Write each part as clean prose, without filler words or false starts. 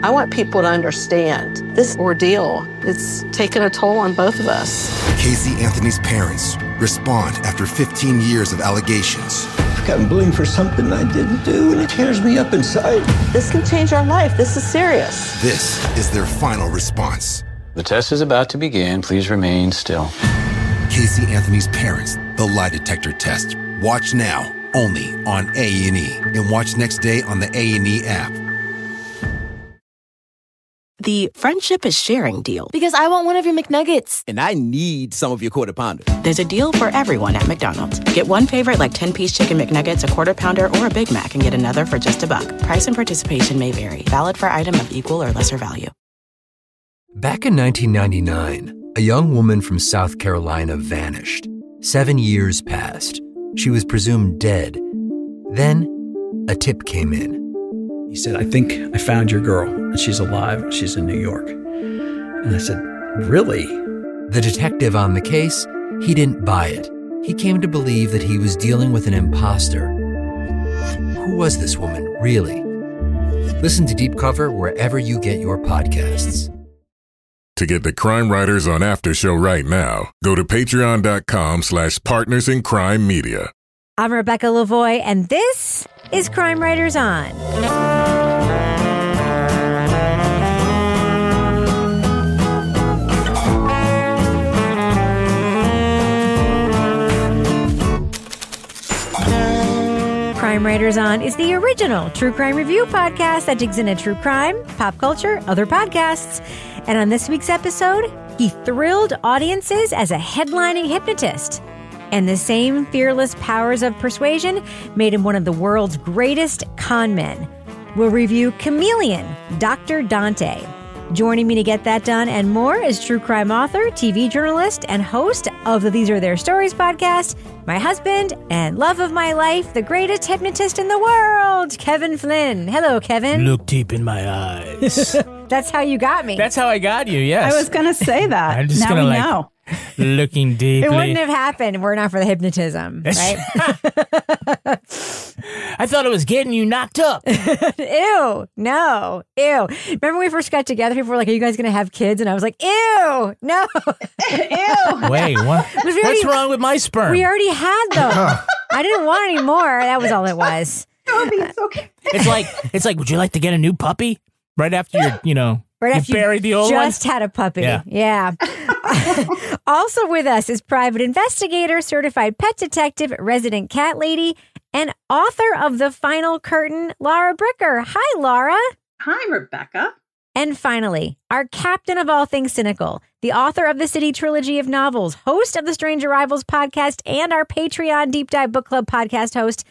I want people to understand this ordeal. It's taken a toll on both of us. Casey Anthony's parents respond after 15 years of allegations. I've gotten blamed for something I didn't do, and it tears me up inside. This can change our life. This is serious. This is their final response. The test is about to begin. Please remain still. Casey Anthony's parents, the lie detector test. Watch now, only on A&E. And watch next day on the A&E app. The friendship is sharing deal. Because I want one of your McNuggets. And I need some of your Quarter Pounder. There's a deal for everyone at McDonald's. Get one favorite like 10-piece chicken McNuggets, a Quarter Pounder, or a Big Mac and get another for just $1. Price and participation may vary. Valid for item of equal or lesser value. Back in 1999, a young woman from South Carolina vanished. 7 years passed. She was presumed dead. Then, a tip came in. He said, I think I found your girl, and she's alive. She's in New York. And I said, really? The detective on the case, he didn't buy it. He came to believe that he was dealing with an imposter. Who was this woman, really? Listen to Deep Cover wherever you get your podcasts. To get the Crime Writers on After Show right now, go to patreon.com/Partners in Crime Media. I'm Rebecca Lavoie, and this is Crime Writers On. Crime Writers On is the original true crime review podcast that digs into true crime, pop culture, other podcasts. And on this week's episode, he thrilled audiences as a headlining hypnotist. And the same fearless powers of persuasion made him one of the world's greatest con men. We'll review Chameleon, Dr. Dante. Joining me to get that done and more is true crime author, TV journalist, and host of the These Are Their Stories podcast, my husband and love of my life, the greatest hypnotist in the world, Kevin Flynn. Hello, Kevin. Look deep in my eyes. That's how you got me. That's how I got you, yes. I was going to say that. I'm just now gonna we know. Looking deeply. It wouldn't have happened were it not for the hypnotism, right? I thought it was getting you knocked up. Ew. No. Ew. Remember when we first got together, people were like, are you guys going to have kids? And I was like, ew. No. Ew. Wait, what? What's wrong with my sperm? We already had them. I didn't want any more. That was all it was. It's okay. It's like, would you like to get a new puppy? Right after right after you buried the old one? Just had a puppy. Yeah. Also with us is private investigator, certified pet detective, resident cat lady, and author of The Final Curtain, Laura Bricker. Hi, Laura. Hi, Rebecca. And finally, our captain of all things cynical, the author of the City trilogy of novels, host of the Strange Arrivals podcast, and our Patreon Deep Dive Book Club podcast host,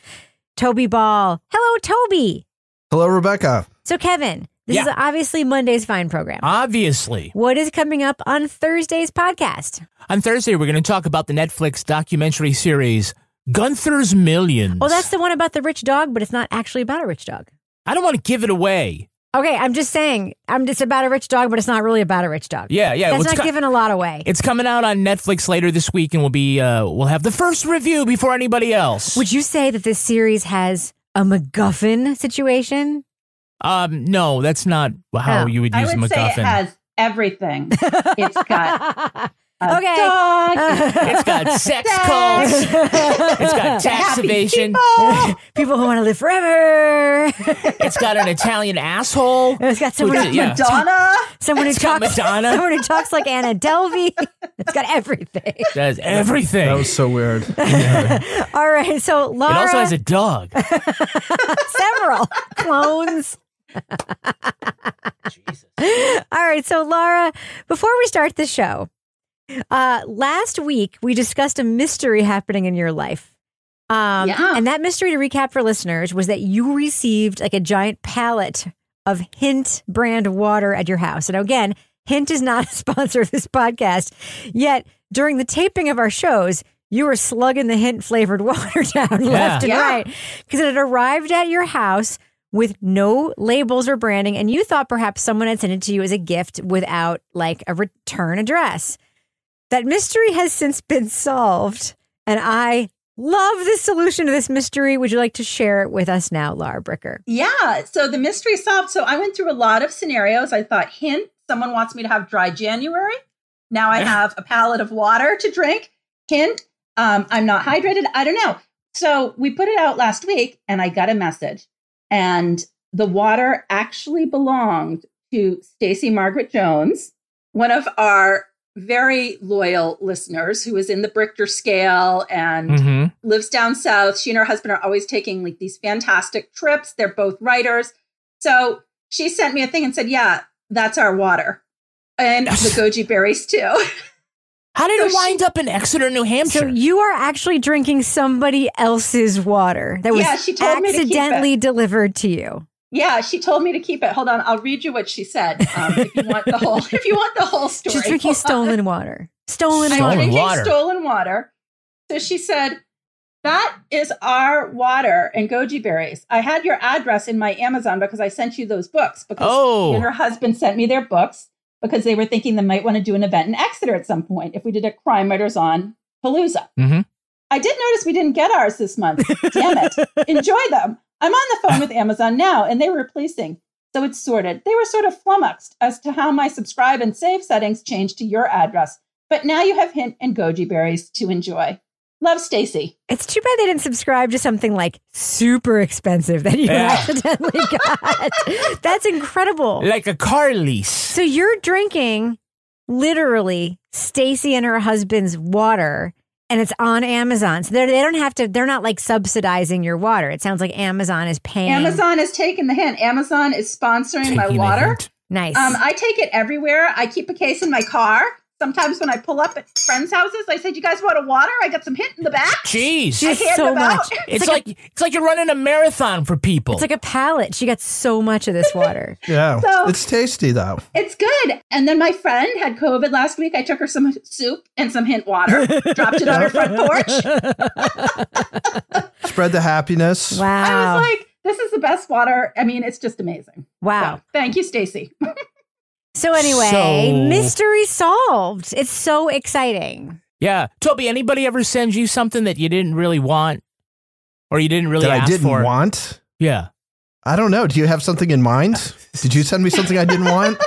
Toby Ball. Hello, Toby. Hello, Rebecca. So, Kevin, this is obviously Monday's Fine program. Obviously. What is coming up on Thursday's podcast? On Thursday, we're going to talk about the Netflix documentary series, Gunther's Millions. Oh, that's the one about the rich dog, but it's not actually about a rich dog. I don't want to give it away. Okay, I'm just saying, it's about a rich dog, but it's not really about a rich dog. Yeah. That's not giving a lot away. It's coming out on Netflix later this week, and we'll have the first review before anybody else. Would you say that this series has a MacGuffin situation? No, that's not how you would use a MacGuffin. I would say it has everything. It's got a dog. It's got sex cults. It's got tax evasion. People who want to live forever. It's got an Italian asshole. It's got someone Madonna. Someone who talks like Anna Delvey. It's got everything. It has everything. That was so weird. All right, so Laura. It also has a dog. Several clones. Jesus. All right, so Laura, before we start the show, last week we discussed a mystery happening in your life. And that mystery, to recap for listeners, was that you received like a giant pallet of Hint brand water at your house. And again, Hint is not a sponsor of this podcast. Yet during the taping of our shows, you were slugging the Hint flavored water down left and right because it had arrived at your house with no labels or branding, and you thought perhaps someone had sent it to you as a gift without like a return address. That mystery has since been solved, and I love the solution to this mystery. Would you like to share it with us now, Laura Bricker? Yeah. So the mystery solved. So I went through a lot of scenarios. I thought, hint, someone wants me to have dry January. Now I have a pallet of water to drink. Hint, I'm not hydrated. I don't know. So we put it out last week and I got a message. And the water actually belonged to Stacey Margaret Jones, one of our very loyal listeners who is in the Richter scale and lives down south. She and her husband are always taking like these fantastic trips. They're both writers. So she sent me a thing and said, yeah, that's our water. And the goji berries too. How did it wind up in Exeter, New Hampshire? So you are actually drinking somebody else's water that was accidentally delivered to you. Yeah, she told me to keep it. Hold on, I'll read you what she said. If you want the whole story. She's drinking stolen water. I'm drinking stolen water. So she said, that is our water and goji berries. I had your address in my Amazon because I sent you those books because you and her husband sent me their books because they were thinking they might want to do an event in Exeter at some point if we did a Crime Writers on Palooza. I did notice we didn't get ours this month. Damn it. Enjoy them. I'm on the phone with Amazon now, and they were replacing. So it's sorted. They were sort of flummoxed as to how my subscribe and save settings changed to your address. But now you have hint and goji berries to enjoy. Love, Stacey. It's too bad they didn't subscribe to something like super expensive that you accidentally got. That's incredible. Like a car lease. So you're drinking literally Stacey and her husband's water. And it's on Amazon. So they don't have to, they're not like subsidizing your water. It sounds like Amazon is paying. Amazon is taking the hint. Amazon is sponsoring my water. Nice. I take it everywhere. I keep a case in my car. Sometimes when I pull up at friends' houses, I say, "Do you guys want a water?" I got some hint in the back. Jeez, so much. It's like you're running a marathon for people. It's like a pallet. She got so much of this water. Yeah, So- it's tasty though. It's good. And then my friend had COVID last week. I took her some soup and some hint water, dropped it on her front porch. Spread the happiness. Wow. I was like, this is the best water. I mean, it's just amazing. Wow. So, thank you, Stacey. So anyway, mystery solved. It's so exciting. Yeah. Toby, anybody ever send you something that you didn't really want? Or you didn't really ask for? That I didn't want? Yeah. I don't know. Do you have something in mind? Did you send me something I didn't want?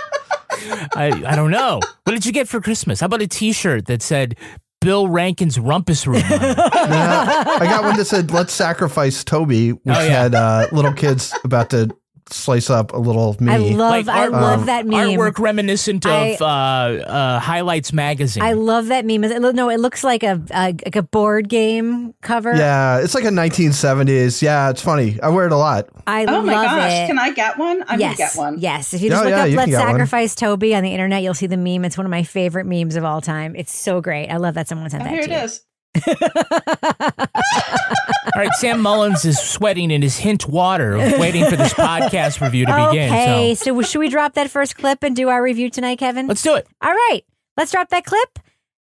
I don't know. What did you get for Christmas? How about a t-shirt that said Bill Rankin's Rumpus Room? I got one that said, "Let's sacrifice Toby," which had little kids about to slice up a little me. I love that meme. Artwork reminiscent of Highlights magazine. I love that meme. No, it looks like a board game cover. Yeah, it's like a 1970s. Yeah, it's funny. I wear it a lot. I oh love my gosh, it. can I get one? I'm going to get one. Yes, if you just look up "Let's Sacrifice Toby" on the internet, you'll see the meme. It's one of my favorite memes of all time. It's so great. I love that someone sent that Here to you. it is. All right, Sam Mullens is sweating in his hint water, waiting for this podcast review to begin. Okay, so should we drop that first clip and do our review tonight, Kevin? Let's do it. All right, let's drop that clip.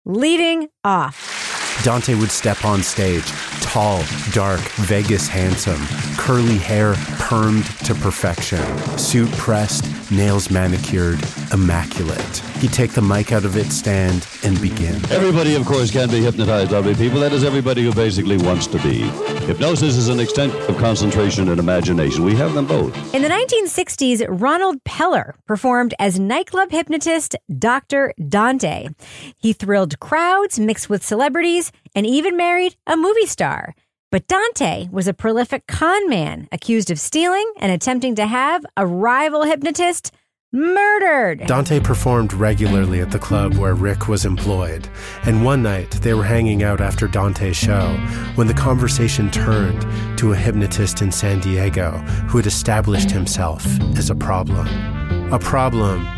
Leading off. Dante would step on stage, tall, dark, Vegas handsome, curly hair permed to perfection, suit pressed, nails manicured, immaculate. He'd take the mic out of its stand and begin. Everybody, of course, can be hypnotized, lovely people. That is everybody who basically wants to be. Hypnosis is an extent of concentration and imagination. We have them both. In the 1960s, Ronald Pellar performed as nightclub hypnotist Dr. Dante. He thrilled crowds, mixed with celebrities, and even married a movie star. But Dante was a prolific con man, accused of stealing and attempting to have a rival hypnotist murdered. Dante performed regularly at the club where Rick was employed, and one night they were hanging out after Dante's show when the conversation turned to a hypnotist in San Diego who had established himself as a problem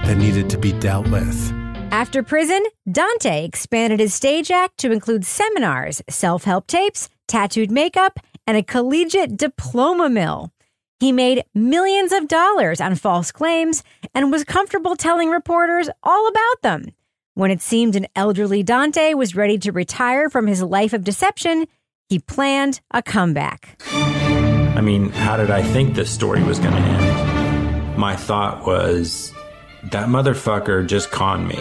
that needed to be dealt with. After prison, Dante expanded his stage act to include seminars, self-help tapes, tattooed makeup, and a collegiate diploma-mill. He made millions of dollars on false claims and was comfortable telling reporters all about them. When it seemed an elderly Dante was ready to retire from his life of deception, he planned a comeback. I mean, how did I think this story was going to end? My thought was, that motherfucker just conned me.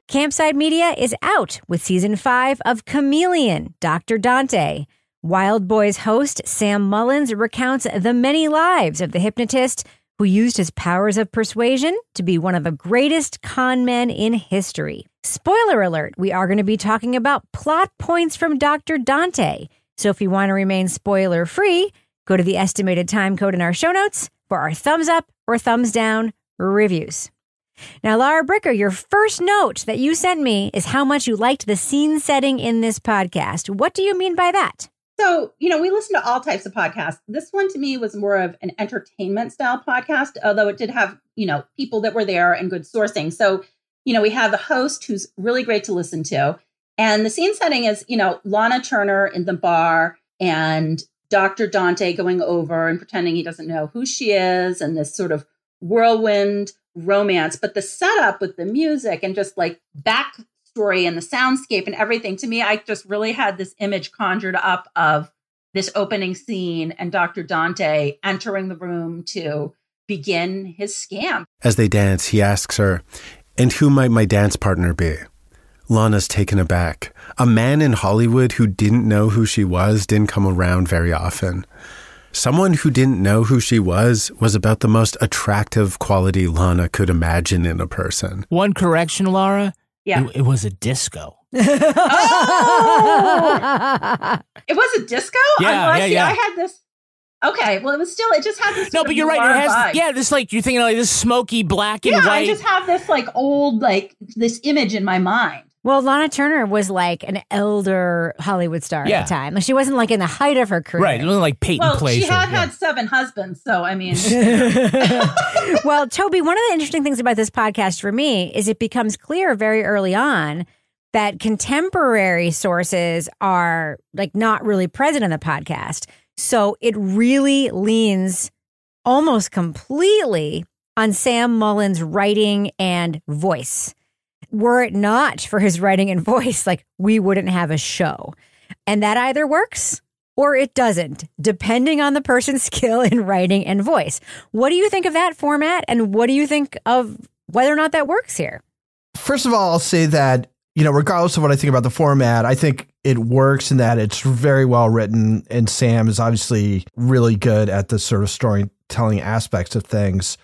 Campside Media is out with season 5 of Chameleon, Dr. Dante. Wild Boys host Sam Mullens recounts the many lives of the hypnotist who used his powers of persuasion to be one of the greatest con men in history. Spoiler alert, we are going to be talking about plot points from Dr. Dante. So if you want to remain spoiler-free, go to the estimated time code in our show notes for our thumbs up or thumbs down reviews. Now, Laura Bricker, your first note that you sent me is how much you liked the scene setting in this podcast. What do you mean by that? So, we listen to all types of podcasts. This one to me was more of an entertainment style podcast, although it did have, people that were there and good sourcing. So, we have the host who's really great to listen to. And the scene setting is, Lana Turner in the bar and Dr. Dante going over and pretending he doesn't know who she is and this sort of whirlwind romance. But the setup with the music and just like backstory and the soundscape and everything, to me, I just really had this image conjured up of this opening scene and Dr. Dante entering the room to begin his scam. As they dance, he asks her, "And who might my dance partner be?" Lana's taken aback. A man in Hollywood who didn't know who she was didn't come around very often. Someone who didn't know who she was about the most attractive quality Lana could imagine in a person. One correction, Laura. Yeah. It was a disco. Oh! It was a disco? Yeah. I had this. Okay, well, it just had this. No, but you're right. It has, this you're thinking like this smoky black and white. Yeah, I just have this old, this image in my mind. Well, Lana Turner was like an elder Hollywood star at the time. She wasn't in the height of her career. Right, it wasn't like Peyton Place. She had 7 husbands, so I mean. Well, Toby, one of the interesting things about this podcast for me is it becomes clear very early on that contemporary sources are not really present in the podcast. So it really leans almost completely on Sam Mullens' writing and voice. Were it not for his writing and voice, we wouldn't have a show. And that either works or it doesn't, depending on the person's skill in writing and voice. What do you think of that format? And what do you think of whether or not that works here? First of all, I'll say that, regardless of what I think about the format, I think it works in that it's very well written. And Sam is obviously really good at the sort of storytelling aspects of things.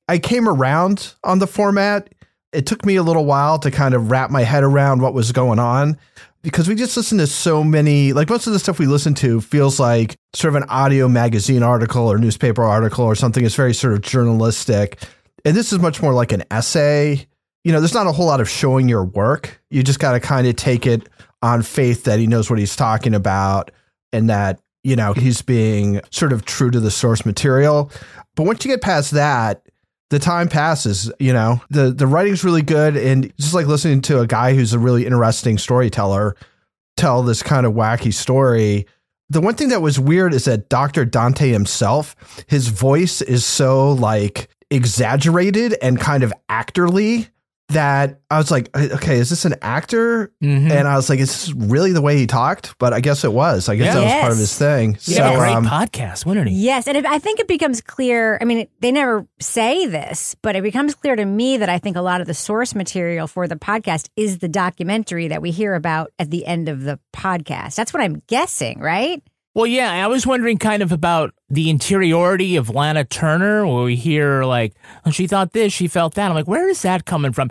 I came around on the format. It took me a little while to kind of wrap my head around what was going on because we just listen to so many, most of the stuff we listen to feels like sort of an audio magazine article or newspaper article or something. It's very sort of journalistic. And this is much more like an essay. There's not a whole lot of showing your work. You just got to kind of take it on faith that he knows what he's talking about and that, he's being sort of true to the source material. But once you get past that, the time passes, the writing's really good. And just like listening to a guy who's a really interesting storyteller tell this kind of wacky story. The one thing that was weird is that Dr. Dante himself, his voice is so exaggerated and kind of actorly that I was like, okay, is this an actor? Mm-hmm. And I was like, is this really the way he talked? But I guess it was. I guess that was part of his thing. Yeah, great podcast, wouldn't he? Yes, and I think it becomes clear. I mean, they never say this, but it becomes clear to me that I think a lot of the source material for the podcast is the documentary that we hear about at the end of the podcast. That's what I'm guessing, right? Well, yeah, I was wondering kind of about the interiority of Lana Turner, where we hear she thought this, she felt that. I'm like, where is that coming from?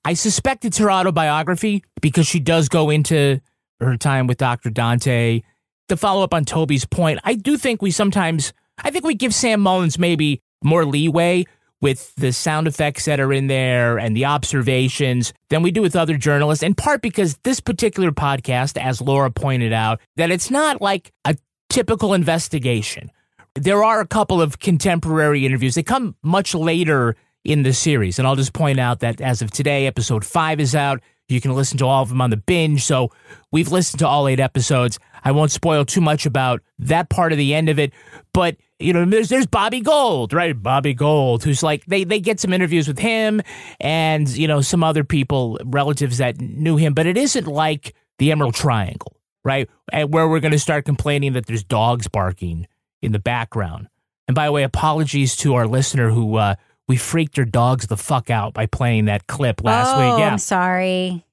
I suspect it's her autobiography because she does go into her time with Dr. Dante. To follow up on Toby's point, I do think we give Sam Mullens maybe more leeway with the sound effects that are in there and the observations than we do with other journalists, in part because this particular podcast, as Laura pointed out, that it's not like a typical investigation. There are a couple of contemporary interviews. They come much later in the series, and I'll just point out that as of today, episode 5 is out. You can listen to all of them on the binge, so we've listened to all 8 episodes. I won't spoil too much about that part of the end of it, but there's Bobby Gold, right? Bobby Gold, who's they get some interviews with him and, some other people, relatives that knew him, but it isn't like the Emerald Triangle, right? And where we're going to start complaining that there's dogs barking in the background. And by the way, apologies to our listener who we freaked her dogs the fuck out by playing that clip last week. Yeah. I'm sorry.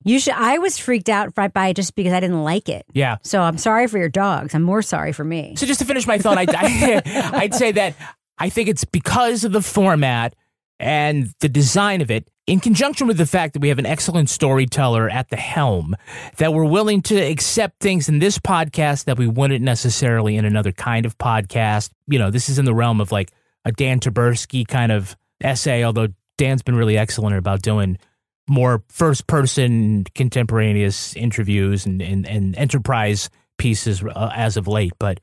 I was freaked out by it just because I didn't like it. Yeah. So I'm sorry for your dogs. I'm more sorry for me. So just to finish my thought, I'd say that I think it's because of the format and the design of it, in conjunction with the fact that we have an excellent storyteller at the helm, that we're willing to accept things in this podcast that we wouldn't necessarily in another kind of podcast. You know, this is in the realm of like a Dan Taberski kind of essay, although Dan's been really excellent about doing more first-person contemporaneous interviews and enterprise pieces as of late. But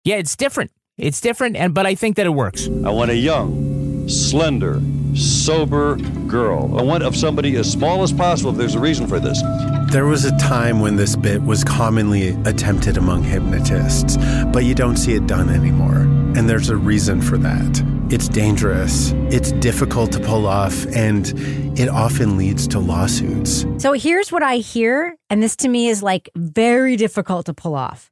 yeah, it's different. It's different, but I think that it works. I want a young, slender, sober girl. I want of somebody as small as possible if there's a reason for this. There was a time when this bit was commonly attempted among hypnotists, but you don't see it done anymore. And there's a reason for that. It's dangerous, it's difficult to pull off, and it often leads to lawsuits. So here's what I hear, and this to me is like very difficult to pull off.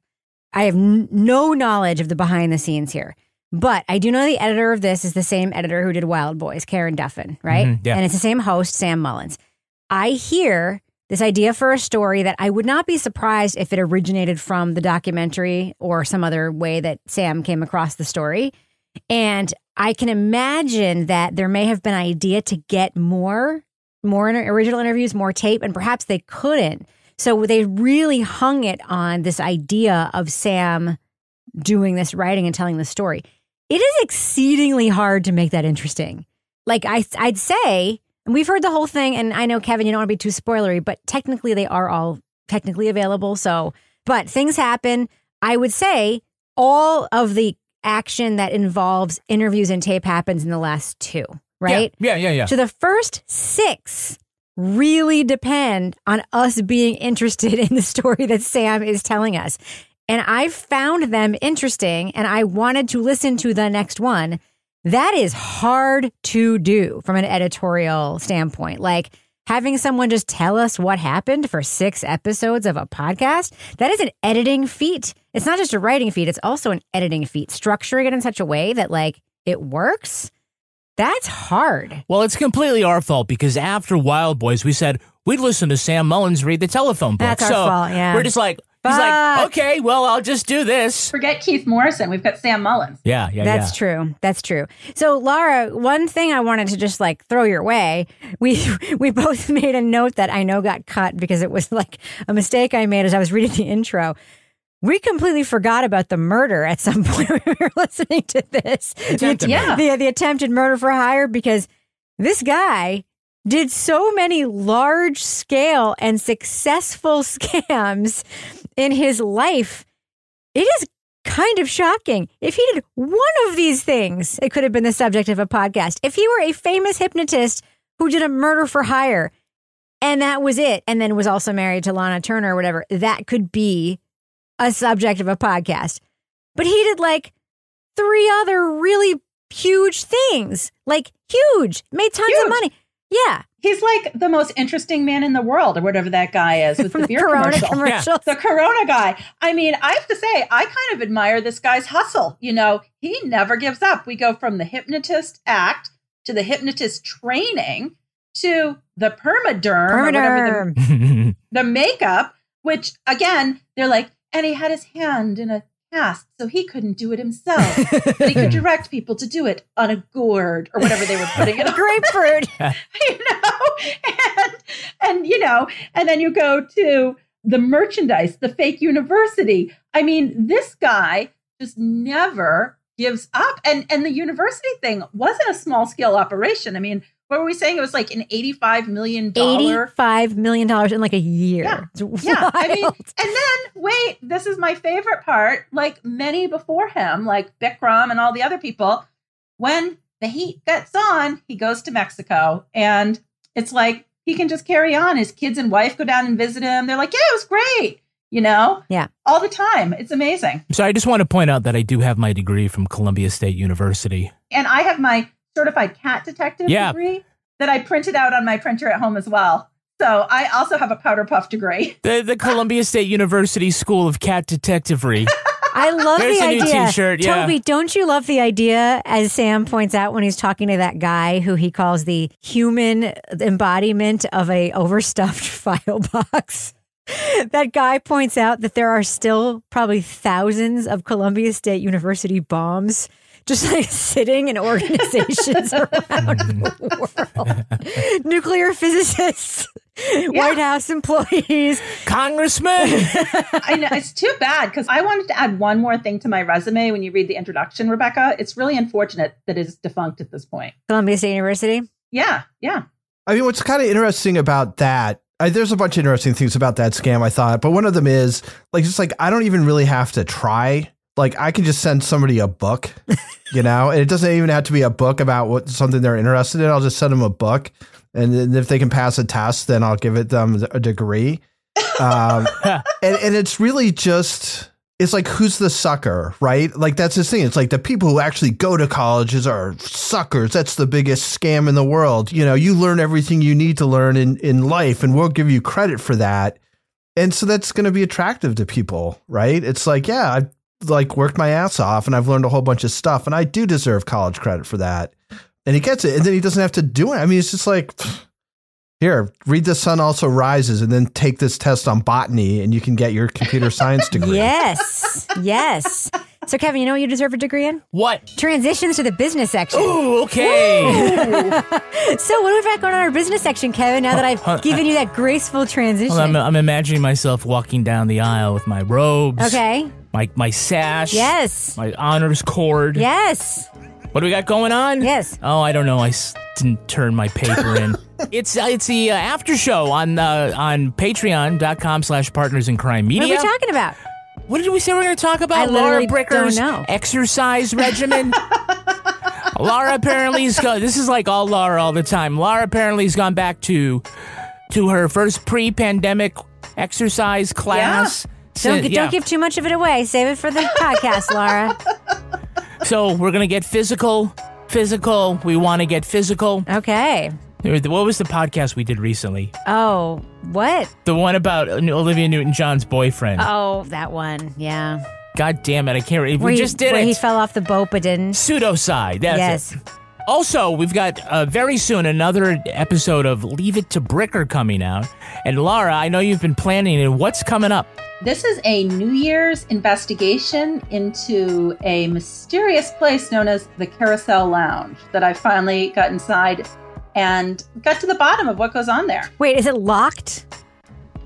I have no knowledge of the behind the scenes here, but I do know the editor of this is the same editor who did Wild Boys, Karen Duffin, right? Mm-hmm, yeah. And it's the same host, Sam Mullens. I hear this idea for a story that I would not be surprised if it originated from the documentary or some other way that Sam came across the story. And I can imagine that there may have been an idea to get more original interviews, more tape, and perhaps they couldn't. So they really hung it on this idea of Sam doing this writing and telling the story. It is exceedingly hard to make that interesting. Like I'd say, and we've heard the whole thing, and I know, Kevin, you don't want to be too spoilery, but technically they are all technically available. So, but things happen. I would say all of the action that involves interviews and tape happens in the last 2, right? Yeah. So the first 6 really depend on us being interested in the story that Sam is telling us. And I found them interesting, and I wanted to listen to the next one. That is hard to do from an editorial standpoint. Like having someone just tell us what happened for 6 episodes of a podcast, that is an editing feat. It's not just a writing feat, it's also an editing feat. Structuring it in such a way that like it works. That's hard. Well, it's completely our fault because after Wild Boys, we said we'd listen to Sam Mullens read the telephone book. That's our fault, yeah. We're just like, he's like, okay, well, I'll just do this. Forget Keith Morrison. We've got Sam Mullens. Yeah. That's true. That's true. So, Laura, one thing I wanted to just like throw your way, we both made a note that I know got cut because it was like a mistake I made as I was reading the intro. We completely forgot about the murder at some point when we were listening to this. The attempted murder for hire, because this guy did so many large-scale and successful scams in his life. It is kind of shocking. If he did one of these things, it could have been the subject of a podcast. If he were a famous hypnotist who did a murder for hire, and that was it, and then was also married to Lana Turner or whatever, that could be a subject of a podcast. But he did like 3 other really huge things, like huge, made tons of money. Yeah. He's like the most interesting man in the world, or whatever that guy is with the beer Corona commercial. The Corona guy. I mean, I have to say, I kind of admire this guy's hustle. You know, he never gives up. We go from the hypnotist act to the hypnotist training to the permaderm. Or whatever the makeup, which again, they're like, and he had his hand in a cast, so he couldn't do it himself. But he could direct people to do it on a gourd or whatever they were putting it on. Grapefruit. And then you go to the merchandise, the fake university. I mean, this guy just never gives up. And the university thing wasn't a small scale operation. I mean, what were we saying? It was like an $85 million. $85 million in like a year. Yeah. I mean, and then wait, this is my favorite part. Like many before him, like Bikram and all the other people, when the heat gets on, he goes to Mexico, and it's like he can just carry on. His kids and wife go down and visit him. They're like, yeah, it was great. You know? Yeah. All the time. It's amazing. So I just want to point out that I do have my degree from Columbia State University. And I have my certified cat detective degree that I printed out on my printer at home as well. So I also have a powder puff degree. The Columbia State University School of Cat Detectivery. I love There's the a new idea. t-shirt, yeah. Toby, don't you love the idea, as Sam points out when he's talking to that guy who he calls the human embodiment of a overstuffed file box? That guy points out that there are still probably thousands of Columbia State University bombs just like sitting in organizations around the world. Nuclear physicists, White House employees, congressmen. I know, it's too bad because I wanted to add one more thing to my resume when you read the introduction, Rebecca. It's really unfortunate that it is defunct at this point. Columbia State University? Yeah. I mean, what's kind of interesting about that, there's a bunch of interesting things about that scam, I thought, but one of them is like, just like, I don't even really have to try. Like, I can just send somebody a book, and it doesn't even have to be a book about something they're interested in. I'll just send them a book. And then if they can pass a test, then I'll give them a degree. And it's really just, it's like, who's the sucker, right? Like, that's the thing. It's like the people who actually go to colleges are suckers. That's the biggest scam in the world. You learn everything you need to learn in life, and we'll give you credit for that. And so that's going to be attractive to people, right? It's like, yeah, I've like worked my ass off and I've learned a whole bunch of stuff and I do deserve college credit for that. And he gets it. And then he doesn't have to do it. I mean, it's just like, here, read The Sun Also Rises and then take this test on botany and you can get your computer science degree. Yes. So, Kevin, you know what you deserve a degree in? What? Transitions to the business section. Ooh, okay. So what do we got going on our business section, Kevin, now that I've given you that graceful transition? Well, I'm imagining myself walking down the aisle with my robes. Okay. My sash. Yes. My honors cord. Yes. What do we got going on? Yes. Oh, I don't know. I didn't turn my paper in. It's the after show on patreon.com/partnersincrimemedia. What are we talking about? What did we say we were going to talk about? Laura Bricker's exercise regimen. Laura apparently this is like all Laura all the time. Laura apparently has gone back to her first pre-pandemic exercise class. Yeah. Don't give too much of it away. Save it for the podcast, Laura. So we're going to get physical. We want to get physical. Okay. What was the podcast we did recently? Oh, what? The one about Olivia Newton-John's boyfriend. Oh, that one. Yeah. God damn it. I can't remember. We just did it. Where he fell off the boat but didn't. Pseudocide. That's it. Also, we've got very soon another episode of Leave It to Bricker coming out. And Laura, I know you've been planning it. What's coming up? This is a New Year's investigation into a mysterious place known as the Carousel Lounge that I finally got inside and got to the bottom of what goes on there. Wait, is it locked?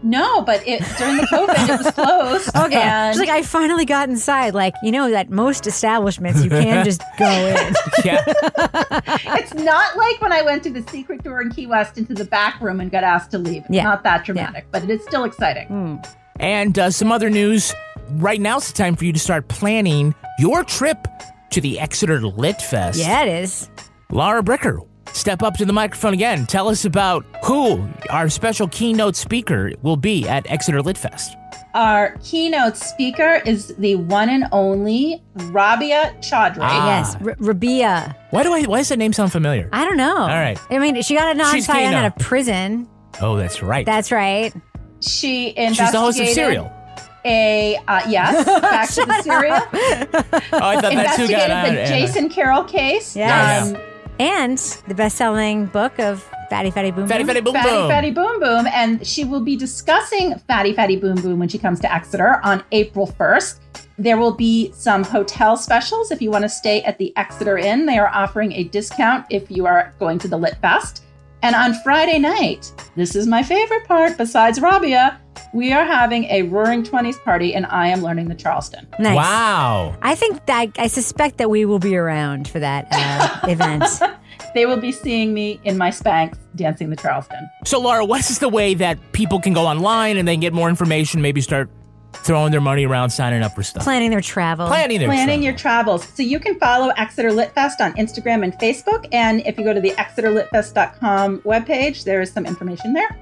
No, but during the COVID, it was closed. Okay. And it's like, I finally got inside. Like, at most establishments, you can just go in. Yeah. It's not like when I went to the secret door in Key West into the back room and got asked to leave. It's not that dramatic, but it is still exciting. And some other news. Right now, it's the time for you to start planning your trip to the Exeter Lit Fest. Yeah, it is. Laura Bricker, step up to the microphone again. Tell us about who our special keynote speaker will be at Exeter Lit Fest. Our keynote speaker is the one and only Rabia Chaudhry. Yes, Rabia. Why does that name sound familiar? I don't know. All right. I mean, she got a non-tie out of prison. Oh, that's right. That's right. She investigated. She's the host of Serial. Yes, back to the Serial. I thought that's who got investigated the Jason Carroll case. Yes. And the best-selling book of Fatty Fatty Boom Boom. Fatty Fatty Boom Boom. Fatty Fatty Boom Boom. And she will be discussing Fatty Fatty Boom Boom when she comes to Exeter on April 1st. There will be some hotel specials if you want to stay at the Exeter Inn. They are offering a discount if you are going to the Lit Fest. And on Friday night, this is my favorite part, besides Rabia, we are having a Roaring 20s party, and I am learning the Charleston. Nice. Wow. I suspect that we will be around for that event. They will be seeing me in my Spanx dancing the Charleston. So, Laura, what is the way that people can go online and then get more information, maybe start throwing their money around, signing up for stuff? Planning their travel. Planning your travels. So you can follow Exeter Lit Fest on Instagram and Facebook. And if you go to the exeterlitfest.com webpage, there is some information there.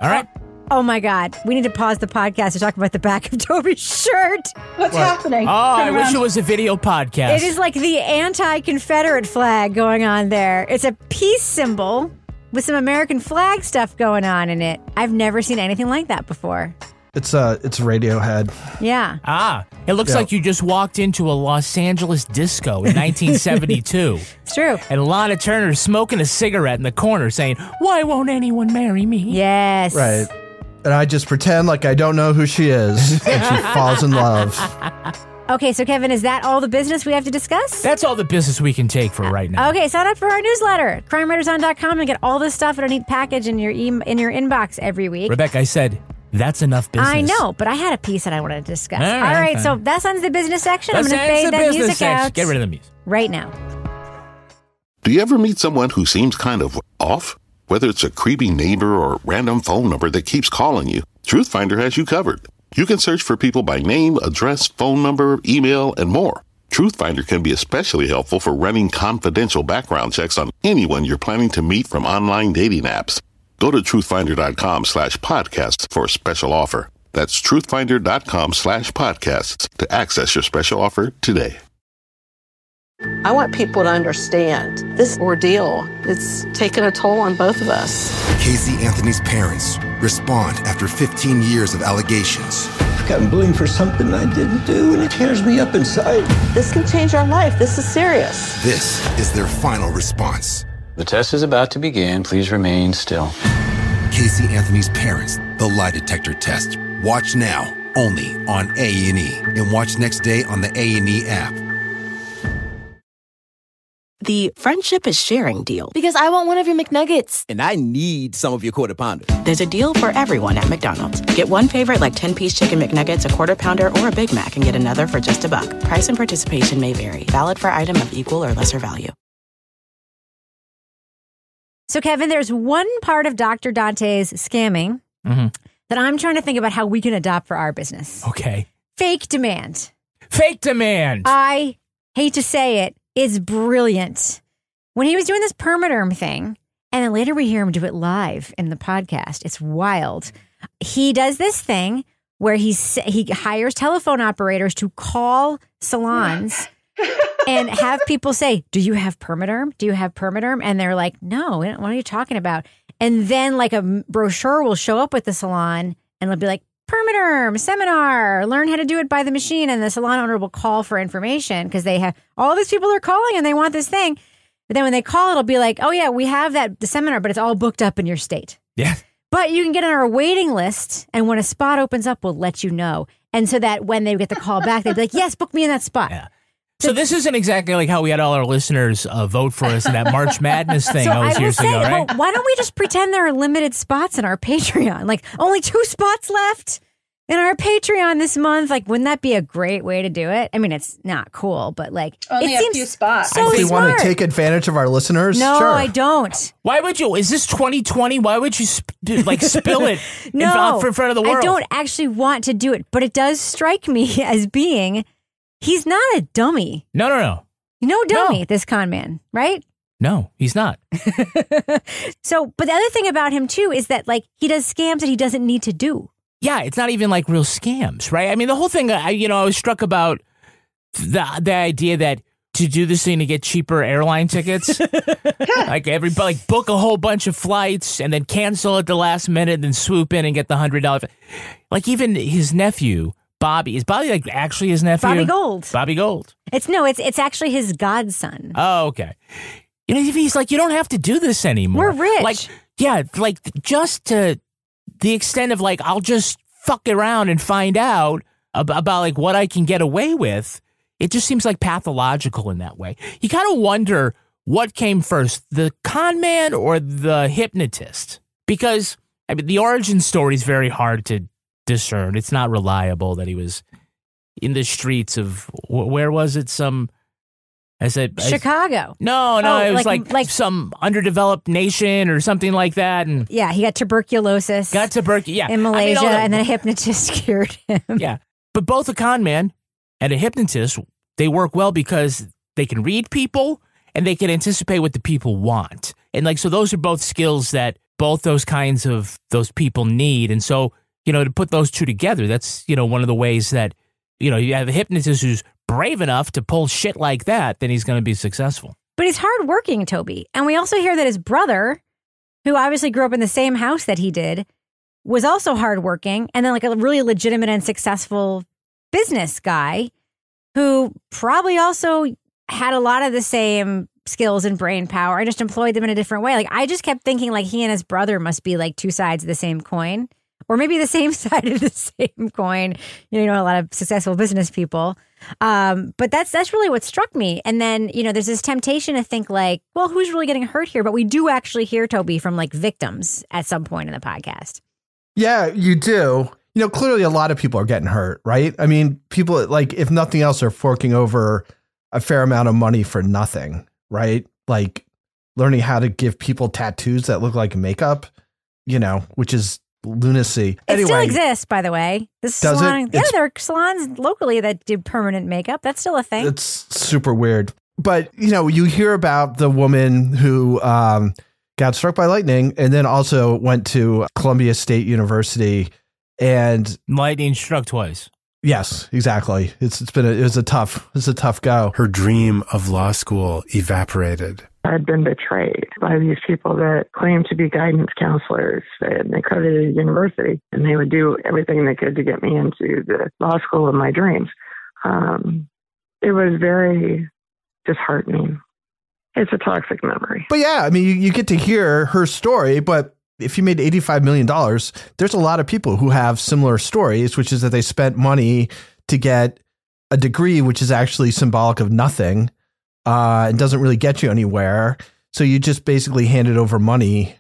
All right. Oh my God. We need to pause the podcast to talk about the back of Toby's shirt. What's happening? Oh, I wish it was a video podcast. It is like the anti-Confederate flag going on there. It's a peace symbol with some American flag stuff going on in it. I've never seen anything like that before. It's Radiohead. Yeah. Ah, it looks like you just walked into a Los Angeles disco in 1972. It's true. And Lana Turner's smoking a cigarette in the corner saying, "Why won't anyone marry me?" Yes. Right. And I just pretend like I don't know who she is, and she falls in love. Okay, so Kevin, is that all the business we have to discuss? That's all the business we can take for right now. Okay, sign up for our newsletter, crimewriterson.com, and get all this stuff in a neat package in your inbox every week. Rebecca, I said, that's enough business. I know, but I had a piece that I wanted to discuss. All right, so that ends the business section. I'm That going to ends fade the that business music section. out. Get rid of the music. Right now. Do you ever meet someone who seems kind of off? Whether it's a creepy neighbor or random phone number that keeps calling you, Truthfinder has you covered. You can search for people by name, address, phone number, email, and more. Truthfinder can be especially helpful for running confidential background checks on anyone you're planning to meet from online dating apps. Go to truthfinder.com/podcasts for a special offer. That's truthfinder.com/podcasts to access your special offer today. I want people to understand this ordeal. It's taken a toll on both of us. Casey Anthony's parents respond after 15 years of allegations. I've gotten blamed for something I didn't do, and it tears me up inside. This can change our life. This is serious. This is their final response. The test is about to begin. Please remain still. Casey Anthony's parents, the lie detector test. Watch now, only on A&E. And watch next day on the A&E app. The friendship is sharing deal. Because I want one of your McNuggets. And I need some of your Quarter Pounder. There's a deal for everyone at McDonald's. Get one favorite like 10-piece chicken McNuggets, a Quarter Pounder, or a Big Mac, and get another for just $1. Price and participation may vary. Valid for item of equal or lesser value. So, Kevin, there's one part of Dr. Dante's scamming that I'm trying to think about how we can adopt for our business. Okay. Fake demand. Fake demand. I hate to say it. It's brilliant. When he was doing this permaderm thing, and then later we hear him do it live in the podcast, it's wild. He does this thing where he hires telephone operators to call salons and have people say, "Do you have permaderm? Do you have permaderm?" And they're like, "No, what are you talking about?" And then like a brochure will show up with the salon and it'll be like, "Permaderm seminar, learn how to do it by the machine." And the salon owner will call for information because they have all these people are calling and they want this thing. But then when they call, it'll be like, "Oh yeah, we have the seminar, but it's all booked up in your state." Yeah. But you can get on our waiting list, and when a spot opens up, we'll let you know. And so that when they get the call back, they'd be like, "Yes, book me in that spot." Yeah. So this isn't exactly like how we had all our listeners vote for us in that March Madness thing all those years ago, right? Why don't we just pretend there are limited spots in our Patreon? Like only 2 spots left in our Patreon this month. Like, wouldn't that be a great way to do it? I mean, it's not cool, but like only it a seems few spots. So if you smart. want to take advantage of our listeners, No, sure. I don't. Why would you? Is this 2020? Why would you spill it in front of the world? I don't actually want to do it, but it does strike me as being he's not a dummy. No. No dummy, this con man, right? No, he's not. So, but the other thing about him too is that like he does scams that he doesn't need to do. Yeah, it's not even like real scams, right? I mean, the whole thing, I was struck about the idea that to do this thing to get cheaper airline tickets, like everybody book a whole bunch of flights and then cancel at the last minute, then swoop in and get the $100. Like even his nephew, Bobby, is Bobby like actually his nephew? Bobby Gold. Bobby Gold. It's actually his godson. Oh, okay. He's like, you don't have to do this anymore. We're rich. Like, yeah, like just to the extent of like, I'll just fuck around and find out about like what I can get away with. It just seems like pathological in that way. You kind of wonder what came first, the con man or the hypnotist? Because I mean, the origin story is very hard to discern. It's not reliable that he was in the streets of, where was it? Chicago. No, it was like some underdeveloped nation or something like that. And yeah, he got tuberculosis. Yeah. In Malaysia, and then a hypnotist cured him. Yeah. But both a con man and a hypnotist, they work well because they can read people and they can anticipate what the people want. And like, so those are both skills that both those kinds of those people need. And so, to put those two together, that's, one of the ways that, you have a hypnotist who's brave enough to pull shit like that, then he's going to be successful. But he's hardworking, Toby. And we also hear that his brother, who obviously grew up in the same house that he did, was also hardworking, and then like a really legitimate and successful business guy who probably also had a lot of the same skills and brain power. I just employed them in a different way. Like I just kept thinking like he and his brother must be like two sides of the same coin, or maybe the same side of the same coin. You know, a lot of successful business people. But that's really what struck me. And then, you know, there's this temptation to think like, well, who's really getting hurt here? But we do actually hear, Toby, from like victims at some point in the podcast. Yeah, you do. You know, clearly a lot of people are getting hurt, right? I mean, people, like, if nothing else, are forking over a fair amount of money for nothing, right? Like learning how to give people tattoos that look like makeup, you know, which is lunacy. It still exists, by the way. This Does salon, it? yeah, there are salons locally that do permanent makeup. That's still a thing. It's super weird. But, you know, you hear about the woman who got struck by lightning and then also went to Columbia State University and lightning struck twice. Yes, exactly. It was a tough go. Her dream of law school evaporated. I'd been betrayed by these people that claimed to be guidance counselors at an accredited university, and they would do everything they could to get me into the law school of my dreams. It was very disheartening. It's a toxic memory. But yeah, I mean, you get to hear her story, but if you made $85 million, there's a lot of people who have similar stories, which is that they spent money to get a degree, which is actually symbolic of nothing and doesn't really get you anywhere. So you just basically handed over money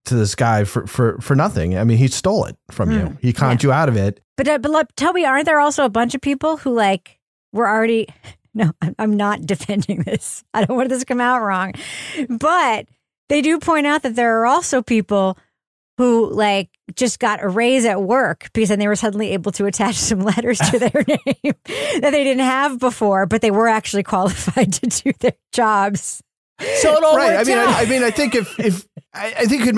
to this guy for nothing. I mean, he stole it from you. He conned you out of it. But Toby, aren't there also a bunch of people who like were already... No, I'm not defending this. I don't want this to come out wrong. But they do point out that there are also people who like just got a raise at work because then they were suddenly able to attach some letters to their name that they didn't have before, but they were actually qualified to do their jobs. So it all right. worked out. I mean, I think I think you could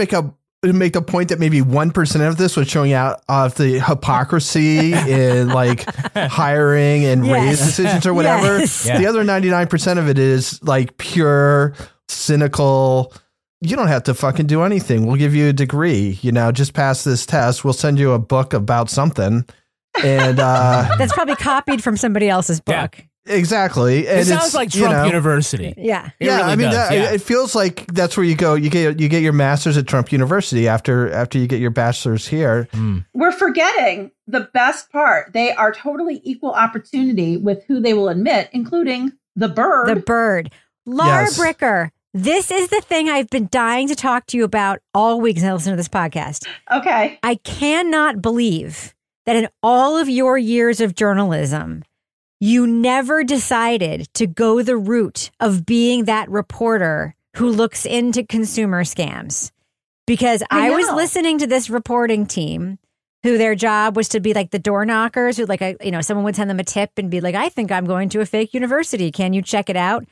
make the point that maybe 1% of this was showing out of the hypocrisy in like hiring and raise decisions or whatever. Yes. The other 99% of it is like pure, cynical. You don't have to fucking do anything. We'll give you a degree, you know, just pass this test. We'll send you a book about something. And that's probably copied from somebody else's book. Yeah. Exactly. And it sounds like Trump University. Yeah. Yeah. Really I mean, does, it feels like that's where you go. You get your master's at Trump University after you get your bachelor's here. We're forgetting the best part. They are totally equal opportunity with who they will admit, including the bird. The bird. Laura Bricker. This is the thing I've been dying to talk to you about all week since I listened to this podcast. Okay. I cannot believe that in all of your years of journalism, you never decided to go the route of being that reporter who looks into consumer scams. Because I was listening to this reporting team who their job was to be like the door knockers who like, someone would send them a tip and be like, I think I'm going to a fake university. Can you check it out?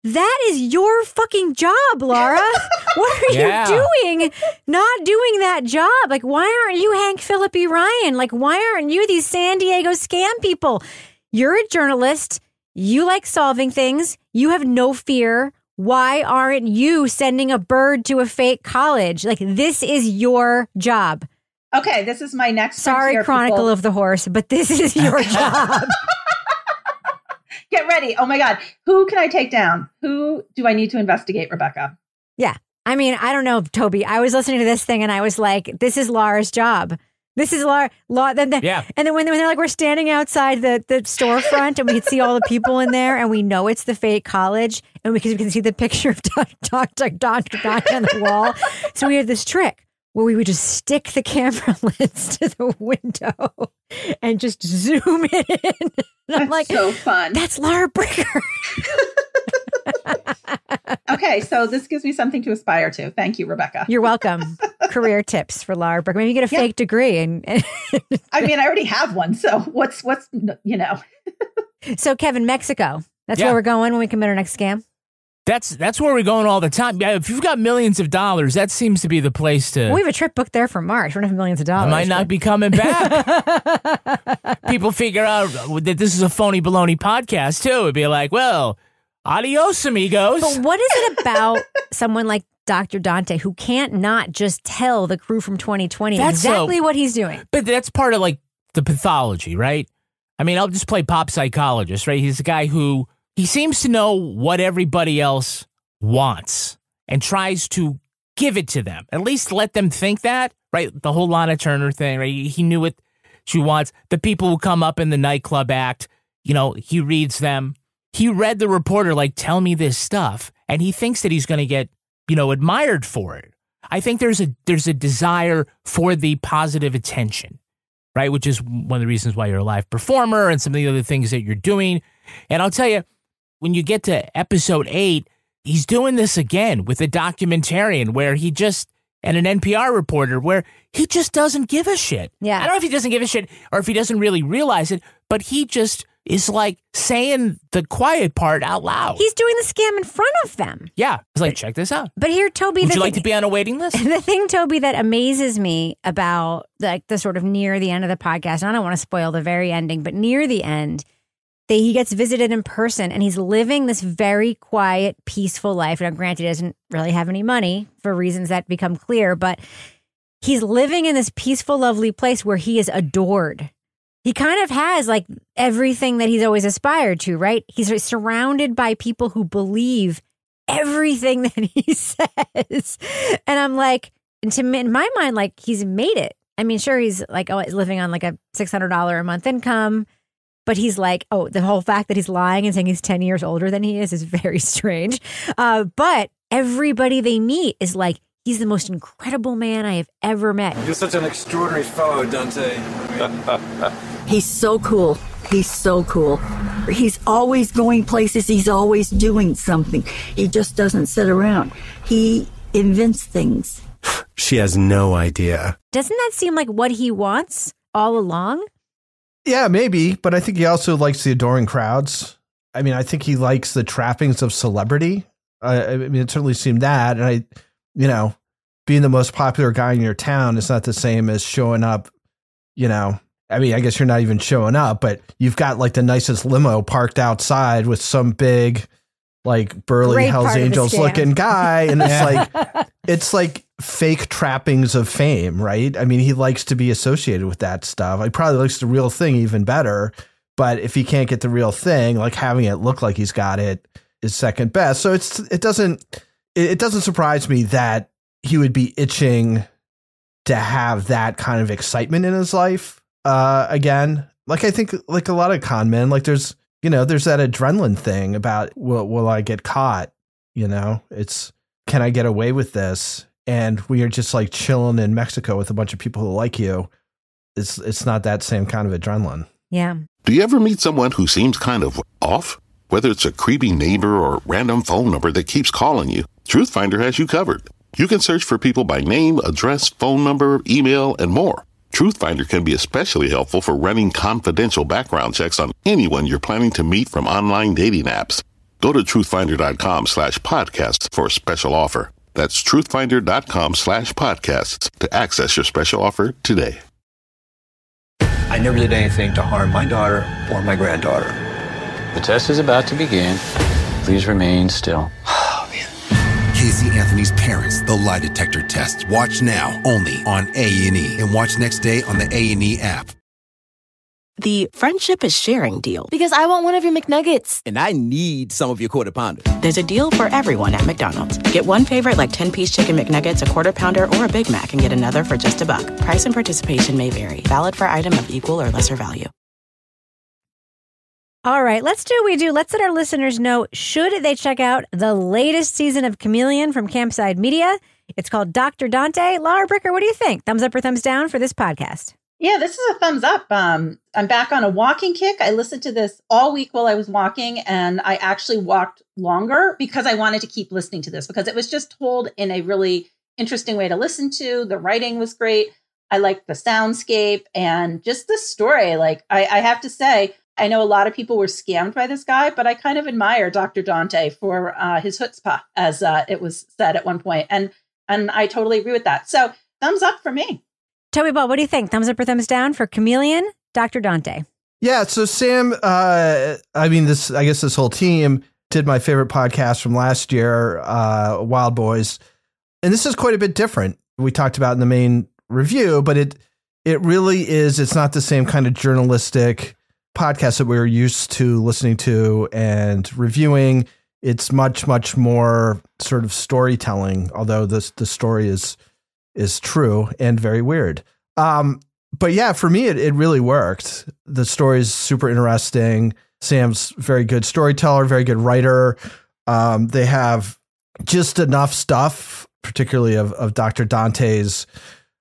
That is your fucking job, Laura. What are you doing not doing that job? Like, why aren't you Hank Phillippe Ryan? Like, why aren't you these San Diego scam people? You're a journalist. You like solving things. You have no fear. Why aren't you sending a bird to a fake college? Like, this is your job. Okay, this is my next. Sorry, Chronicle of the Horse, but this is your job. Get ready. Oh my God. Who can I take down? Who do I need to investigate, Rebecca? Yeah. I mean, I don't know, Toby. I was listening to this thing and I was like, this is Laura's job. This is Laura. And then when they're like, we're standing outside the storefront and we can see all the people in there and we know it's the fake college and we can see the picture of Dante on the wall. So we had this trick where we would just stick the camera lens to the window and just zoom it in. And I'm like, so fun. That's Laura Bricker. Okay, so this gives me something to aspire to. Thank you, Rebecca. You're welcome. Career tips for Laura Bricker. Maybe you get a fake degree. And I mean, I already have one. So what's So Kevin, Mexico. That's where we're going when we commit our next scam. That's where we're going all the time. Yeah, if you've got millions of dollars, that seems to be the place to. We have a trip booked there for March. We don't have millions of dollars. I might not be coming back. People figure out that this is a phony baloney podcast too. It'd be like, well, Adios, amigos. But what is it about someone like Dr. Dante who can't not just tell the crew from 2020 exactly what he's doing? But that's part of like the pathology, right? I mean, I'll just play pop psychologist, right? He's a guy who he seems to know what everybody else wants and tries to give it to them. At least let them think that, right? The whole Lana Turner thing, right? He knew what she wants. The people who come up in the nightclub act, you know, he reads them. He read the reporter like, tell me this stuff. And he thinks that he's going to get, you know, admired for it. I think there's a desire for the positive attention, right? Which is one of the reasons why you're a live performer and some of the other things that you're doing. And I'll tell you, when you get to episode 8, he's doing this again with a documentarian where he just, and an NPR reporter where he just doesn't give a shit. Yeah. I don't know if he doesn't give a shit or if he doesn't really realize it, but he just is like saying the quiet part out loud. He's doing the scam in front of them. Yeah. He's like, check this out. But here, Toby, would you like to be on a waiting list? The thing, Toby, that amazes me about like the sort of near the end of the podcast, and I don't want to spoil the very ending, but near the end, he gets visited in person and he's living this very quiet, peaceful life. Now, granted, he doesn't really have any money for reasons that become clear, but he's living in this peaceful, lovely place where he is adored. He kind of has like everything that he's always aspired to, right? He's surrounded by people who believe everything that he says. And I'm like, in my mind, like he's made it. I mean, sure, he's like, he's living on like a $600 a month income. But he's like, the whole fact that he's lying and saying he's 10 years older than he is very strange. But everybody they meet is like, he's the most incredible man I have ever met. You're such an extraordinary fellow, Dante. He's so cool. He's so cool. He's always going places. He's always doing something. He just doesn't sit around. He invents things. She has no idea. Doesn't that seem like what he wants all along? Yeah, maybe, but I think he also likes the adoring crowds. I mean, I think he likes the trappings of celebrity. I mean, it certainly seemed that. And being the most popular guy in your town is not the same as showing up, I mean, I guess you're not even showing up, but you've got like the nicest limo parked outside with some big, like burly Great Hells Angels looking guy. And it's like fake trappings of fame, right? I mean, he likes to be associated with that stuff. He probably likes the real thing even better. But if he can't get the real thing, like having it look like he's got it is second best. So it doesn't surprise me that he would be itching to have that kind of excitement in his life again. Like I think like a lot of con men, like there's that adrenaline thing about will I get caught? It's can I get away with this? And we are just like chilling in Mexico with a bunch of people who like you. It's not that same kind of adrenaline. Yeah. Do you ever meet someone who seems kind of off? Whether it's a creepy neighbor or random phone number that keeps calling you, Truthfinder has you covered. You can search for people by name, address, phone number, email, and more. Truthfinder can be especially helpful for running confidential background checks on anyone you're planning to meet from online dating apps. Go to truthfinder.com/podcasts for a special offer. That's truthfinder.com/podcasts to access your special offer today. I never did anything to harm my daughter or my granddaughter. The test is about to begin. Please remain still. Casey Anthony's Parents, the lie detector test. Watch now, only on A&E. And watch next day on the A&E app. The friendship is sharing deal. Because I want one of your McNuggets. And I need some of your Quarter Pounder. There's a deal for everyone at McDonald's. Get one favorite like 10-piece chicken McNuggets, a Quarter Pounder, or a Big Mac, and get another for just $1. Price and participation may vary. Valid for item of equal or lesser value. All right, let's do what we do. Let's let our listeners know, should they check out the latest season of Chameleon from Campside Media? It's called Dr. Dante. Laura Bricker, what do you think? Thumbs up or thumbs down for this podcast? Yeah, this is a thumbs up. I'm back on a walking kick. I listened to this all week while I was walking, and I actually walked longer because I wanted to keep listening to this because it was just told in a really interesting way to listen to. The writing was great. I liked the soundscape and just the story. Like, I have to say, I know a lot of people were scammed by this guy, but I kind of admire Dr. Dante for his chutzpah, as it was said at one point. And I totally agree with that. So thumbs up for me. Toby Ball, what do you think? Thumbs up or thumbs down for Chameleon, Dr. Dante? Yeah. So Sam, I guess this whole team, did my favorite podcast from last year, Wild Boys. And this is quite a bit different. We talked about in the main review, but it really is. It's not the same kind of journalistic podcast that we were used to listening to and reviewing. It's much, much more sort of storytelling, although the story is true and very weird. But yeah, for me, it really worked. The story is super interesting. Sam's very good storyteller, very good writer. They have just enough stuff, particularly of Dr. Dante's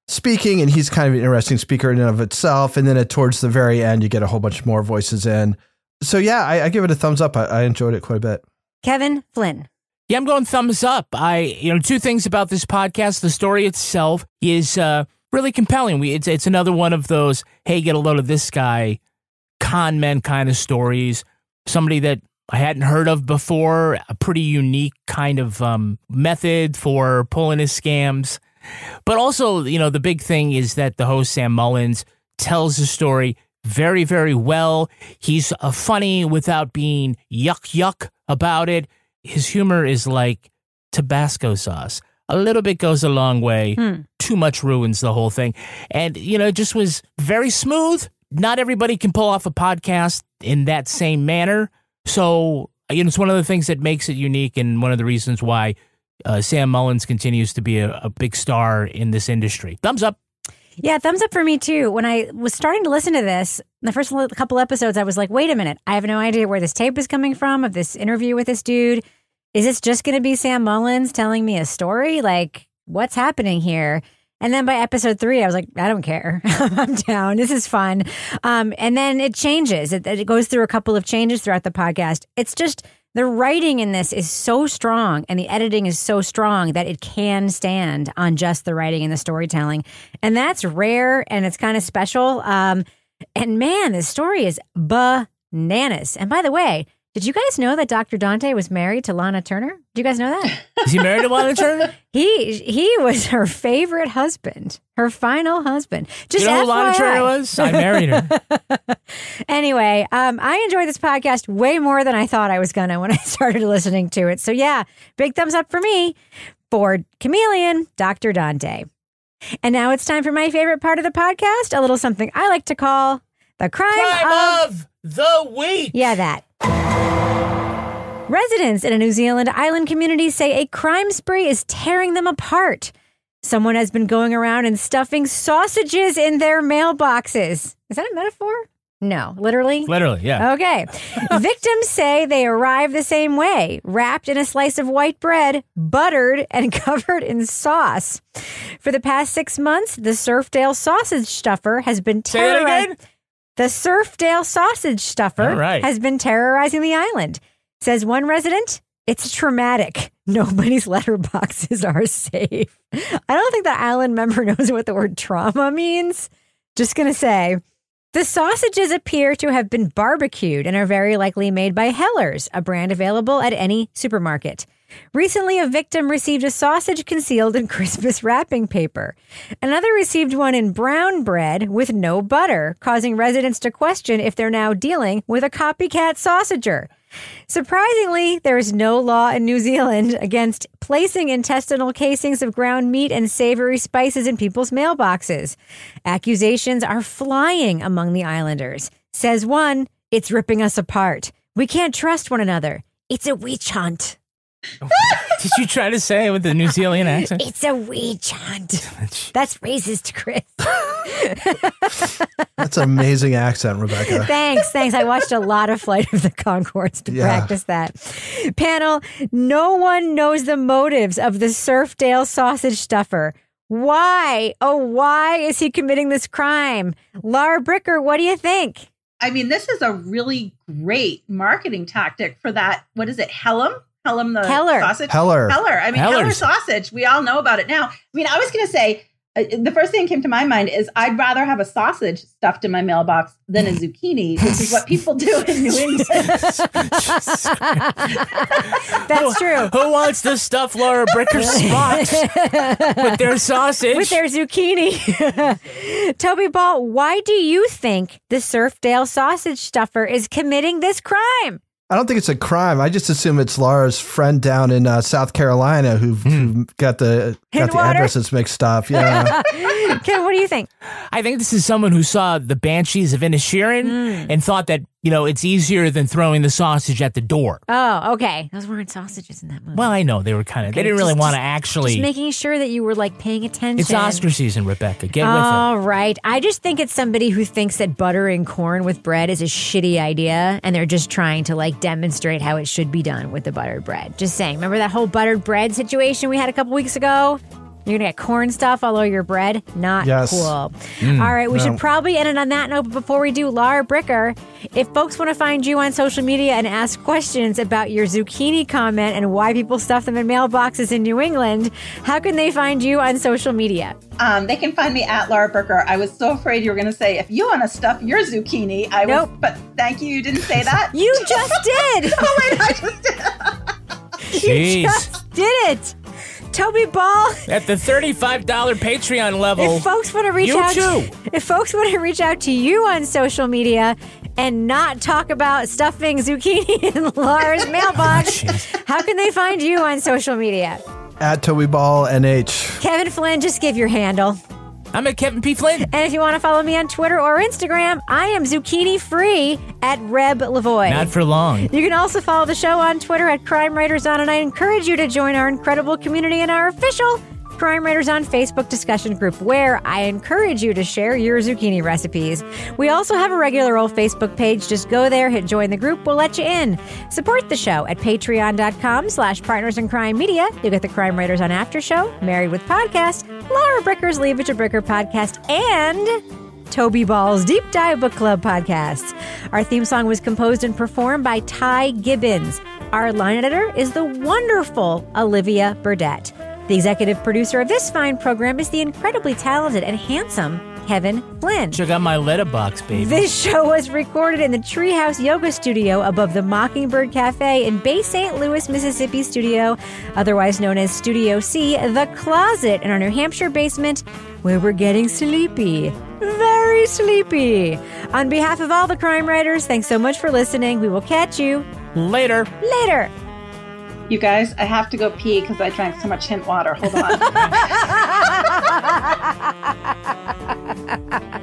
speaking, and he's kind of an interesting speaker in and of itself. And then towards the very end, you get a whole bunch more voices in. So yeah, I give it a thumbs up. I enjoyed it quite a bit. Kevin Flynn. Yeah, I'm going thumbs up. Two things about this podcast. The story itself is really compelling. It's another one of those, hey, get a load of this guy, con men kind of stories. Somebody that I hadn't heard of before, a pretty unique kind of method for pulling his scams. But also, the big thing is that the host, Sam Mullens, tells the story very, very well. He's funny without being yuck about it. His humor is like Tabasco sauce. A little bit goes a long way. Too much ruins the whole thing. And, it just was very smooth. Not everybody can pull off a podcast in that same manner. So, it's one of the things that makes it unique and one of the reasons why Sam Mullens continues to be a big star in this industry. Thumbs up. Yeah, thumbs up for me too. When I was starting to listen to this, the first couple episodes, I was like, wait a minute. I have no idea where this tape is coming from of this interview with this dude. Is this just going to be Sam Mullens telling me a story? Like, what's happening here? And then by episode 3, I was like, I don't care. I'm down. This is fun. And then it changes. It goes through a couple of changes throughout the podcast. It's just the writing in this is so strong and the editing is so strong that it can stand on just the writing and the storytelling. And that's rare and it's kind of special. And man, this story is bananas. And by the way, did you guys know that Dr. Dante was married to Lana Turner? Do you guys know that? Is he married to Lana Turner? He was her favorite husband, her final husband. Just you know FYI. who Lana Turner was? I married her. Anyway, I enjoyed this podcast way more than I thought I was going to when I started listening to it. So yeah, big thumbs up for me for Chameleon, Dr. Dante. And now it's time for my favorite part of the podcast, a little something I like to call the crime of the week. Yeah, that. Residents in a New Zealand island community say a crime spree is tearing them apart. Someone has been going around and stuffing sausages in their mailboxes. Is that a metaphor? No, literally? Literally, yeah. Okay. Victims say they arrived the same way, wrapped in a slice of white bread, buttered, and covered in sauce. For the past 6 months, the Surfdale sausage stuffer has been terrorizing. The Surfdale sausage stuffer has been terrorizing the island. Says one resident, it's traumatic. Nobody's letterboxes are safe. I don't think the island member knows what the word trauma means. Just going to say, the sausages appear to have been barbecued and are very likely made by Heller's, a brand available at any supermarket. Recently, a victim received a sausage concealed in Christmas wrapping paper. Another received one in brown bread with no butter, causing residents to question if they're now dealing with a copycat sausager. Surprisingly, there is no law in New Zealand against placing intestinal casings of ground meat and savory spices in people's mailboxes. Accusations are flying among the islanders. Says one, it's ripping us apart. We can't trust one another. It's a witch hunt. Did you try to say it with the New Zealand accent? It's a witch hunt. That's racist, Chris. That's an amazing accent, Rebecca. Thanks. I watched a lot of Flight of the Conchords to practice that. Panel, no one knows the motives of the Surfdale sausage stuffer. Why? Oh, why is he committing this crime? Laura Bricker, what do you think? I mean, this is a really great marketing tactic for that. What is it? Heller sausage? Heller. I mean, Heller sausage. We all know about it now. I mean, I was going to say, the first thing that came to my mind is I'd rather have a sausage stuffed in my mailbox than a zucchini, which is what people do in New England. That's true. Who wants to stuff Laura Bricker's spot with their sausage? With their zucchini. Toby Ball, why do you think the Surfdale sausage stuffer is committing this crime? I don't think it's a crime. I just assume it's Laura's friend down in South Carolina who got the addresses mixed up. Yeah. Ken, what do you think? I think this is someone who saw the Banshees of Inisherin and thought that, it's easier than throwing the sausage at the door. Oh, okay. Those weren't sausages in that movie. Well, I know. They were they didn't really want to actually. Just making sure that you were paying attention. It's Oscar season, Rebecca. Get with it. All right. I just think it's somebody who thinks that buttering corn with bread is a shitty idea, and they're just trying to demonstrate how it should be done with the buttered bread. Just saying. Remember that whole buttered bread situation we had a couple weeks ago? You're going to get corn stuff all over your bread? Not cool. All right, we should probably end it on that note. But before we do, Laura Bricker, if folks want to find you on social media and ask questions about your zucchini comment and why people stuff them in mailboxes in New England, how can they find you on social media? They can find me at Laura Bricker. I was so afraid you were going to say, if you want to stuff your zucchini, I was, but thank you didn't say that. You just did. Oh, wait, I just did. You just did it. Toby Ball. At the $35 Patreon level. If folks want to reach out to you on social media and not talk about stuffing zucchini in Laura's mailbox, how can they find you on social media? At Toby Ball NH. Kevin Flynn, just give your handle. I'm at Kevin P. Flynn. And if you want to follow me on Twitter or Instagram, I am zucchini free at Reb Lavoie. Not for long. You can also follow the show on Twitter at Crime Writers On, and I encourage you to join our incredible community in our official Crime Writers On Facebook discussion group, where I encourage you to share your zucchini recipes. We also have a regular old Facebook page. Just go there, hit join the group. We'll let you in. Support the show at patreon.com/Partners in Crime Media. You'll get the Crime Writers On After Show, Married with Podcast, Laura Bricker's Leave It to Bricker podcast, and Toby Ball's Deep Dive Book Club podcasts. Our theme song was composed and performed by Ty Gibbons. Our line editor is the wonderful Olivia Burdett. The executive producer of this fine program is the incredibly talented and handsome Kevin Flynn. Check out my letterbox, baby. This show was recorded in the Treehouse Yoga Studio above the Mockingbird Cafe in Bay St. Louis, Mississippi studio, otherwise known as Studio C, the closet in our New Hampshire basement, where we're getting sleepy. Very sleepy. On behalf of all the crime writers, thanks so much for listening. We will catch you later. You guys, I have to go pee because I drank so much hint water. Hold on.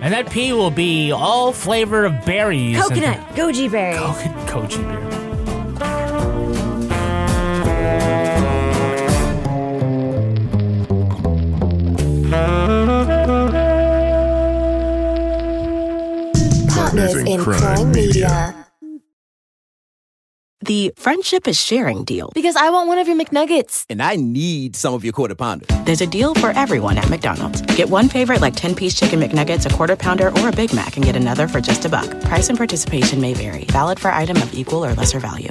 And that pee will be all flavor of berries. Coconut, goji berries. Goji berries. Partners in Crime Media. The friendship is sharing deal. Because I want one of your McNuggets. And I need some of your Quarter Pounder. There's a deal for everyone at McDonald's. Get one favorite like 10-piece chicken McNuggets, a Quarter Pounder, or a Big Mac, and get another for just $1. Price and participation may vary. Valid for item of equal or lesser value.